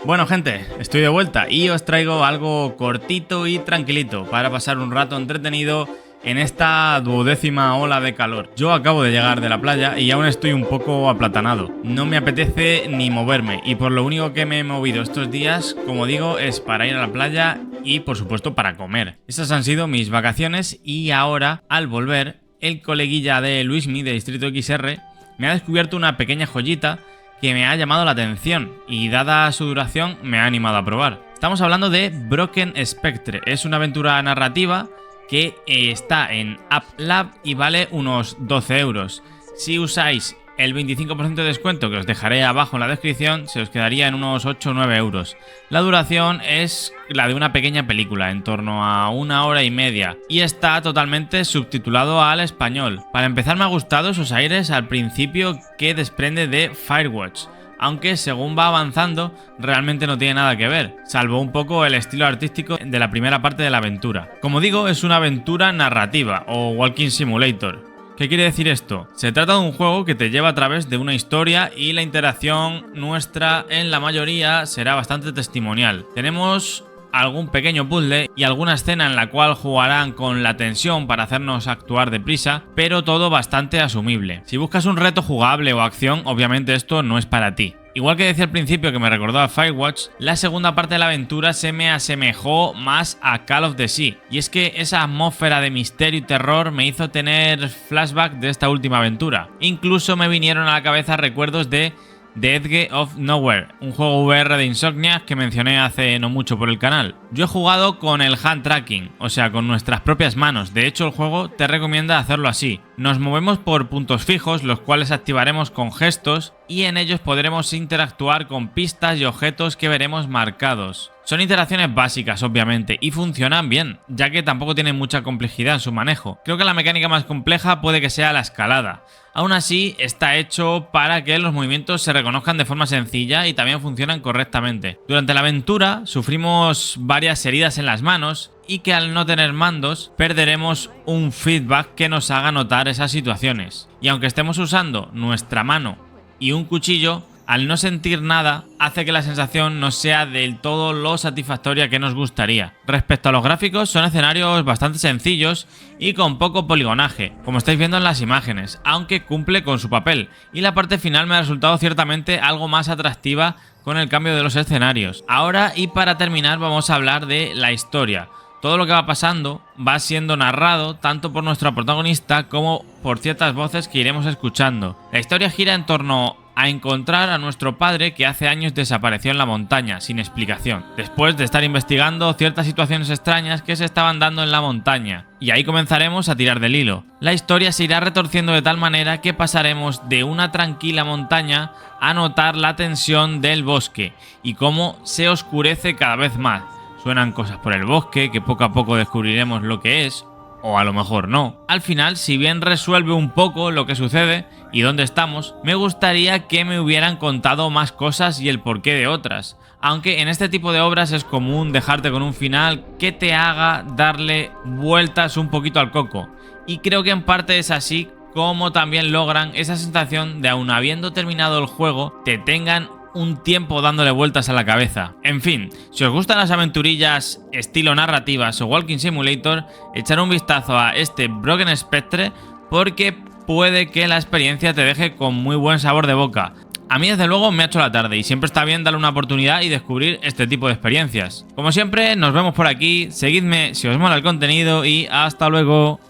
Bueno gente, estoy de vuelta y os traigo algo cortito y tranquilito para pasar un rato entretenido en esta 12ª ola de calor. Yo acabo de llegar de la playa y aún estoy un poco aplatanado. No me apetece ni moverme y por lo único que me he movido estos días, como digo, es para ir a la playa y por supuesto para comer. Esas han sido mis vacaciones y ahora, al volver, el coleguilla de Luismi de Distrito XR me ha descubierto una pequeña joyita que me ha llamado la atención y dada su duración me ha animado a probar. Estamos hablando de Broken Spectre. Es una aventura narrativa que está en App Lab y vale unos 12 euros. Si usáis el 25% de descuento que os dejaré abajo en la descripción, se os quedaría en unos 8 o 9 euros. La duración es la de una pequeña película, en torno a 1 hora y media, y está totalmente subtitulado al español. Para empezar, me ha gustado esos aires al principio que desprende de Firewatch, aunque según va avanzando realmente no tiene nada que ver, salvo un poco el estilo artístico de la primera parte de la aventura. Como digo, es una aventura narrativa o Walking Simulator. ¿Qué quiere decir esto? Se trata de un juego que te lleva a través de una historia y la interacción nuestra en la mayoría será bastante testimonial. Tenemos algún pequeño puzzle y alguna escena en la cual jugarán con la tensión para hacernos actuar deprisa, pero todo bastante asumible. Si buscas un reto jugable o acción, obviamente esto no es para ti. Igual que decía al principio que me recordó a Firewatch, la segunda parte de la aventura se me asemejó más a Call of the Sea. Y es que esa atmósfera de misterio y terror me hizo tener flashback de esta última aventura. Incluso me vinieron a la cabeza recuerdos de The Edge of Nowhere, un juego VR de Insomniac que mencioné hace no mucho por el canal. Yo he jugado con el hand tracking, o sea, con nuestras propias manos. De hecho, el juego te recomienda hacerlo así. Nos movemos por puntos fijos, los cuales activaremos con gestos, y en ellos podremos interactuar con pistas y objetos que veremos marcados. Son interacciones básicas, obviamente, y funcionan bien, ya que tampoco tienen mucha complejidad en su manejo. Creo que la mecánica más compleja puede que sea la escalada. Aún así, está hecho para que los movimientos se reconozcan de forma sencilla y también funcionan correctamente. Durante la aventura sufrimos varias heridas en las manos y que al no tener mandos perderemos un feedback que nos haga notar esas situaciones. Y aunque estemos usando nuestra mano y un cuchillo, al no sentir nada, hace que la sensación no sea del todo lo satisfactoria que nos gustaría. Respecto a los gráficos, son escenarios bastante sencillos y con poco poligonaje, como estáis viendo en las imágenes, aunque cumple con su papel, y la parte final me ha resultado ciertamente algo más atractiva con el cambio de los escenarios. Ahora, y para terminar, vamos a hablar de la historia. Todo lo que va pasando va siendo narrado tanto por nuestra protagonista como por ciertas voces que iremos escuchando. La historia gira en torno a encontrar a nuestro padre que hace años desapareció en la montaña sin explicación, después de estar investigando ciertas situaciones extrañas que se estaban dando en la montaña, y ahí comenzaremos a tirar del hilo. La historia se irá retorciendo de tal manera que pasaremos de una tranquila montaña a notar la tensión del bosque y cómo se oscurece cada vez más. Suenan cosas por el bosque que poco a poco descubriremos lo que es, o a lo mejor no. Al final, si bien resuelve un poco lo que sucede y dónde estamos, me gustaría que me hubieran contado más cosas y el porqué de otras. Aunque en este tipo de obras es común dejarte con un final que te haga darle vueltas un poquito al coco. Y creo que en parte es así como también logran esa sensación de, aun habiendo terminado el juego, te tengan un tiempo dándole vueltas a la cabeza. En fin, si os gustan las aventurillas estilo narrativas o Walking Simulator, echar un vistazo a este Broken Spectre porque puede que la experiencia te deje con muy buen sabor de boca. A mí desde luego me ha hecho la tarde y siempre está bien darle una oportunidad y descubrir este tipo de experiencias. Como siempre, nos vemos por aquí, seguidme si os mola el contenido y hasta luego.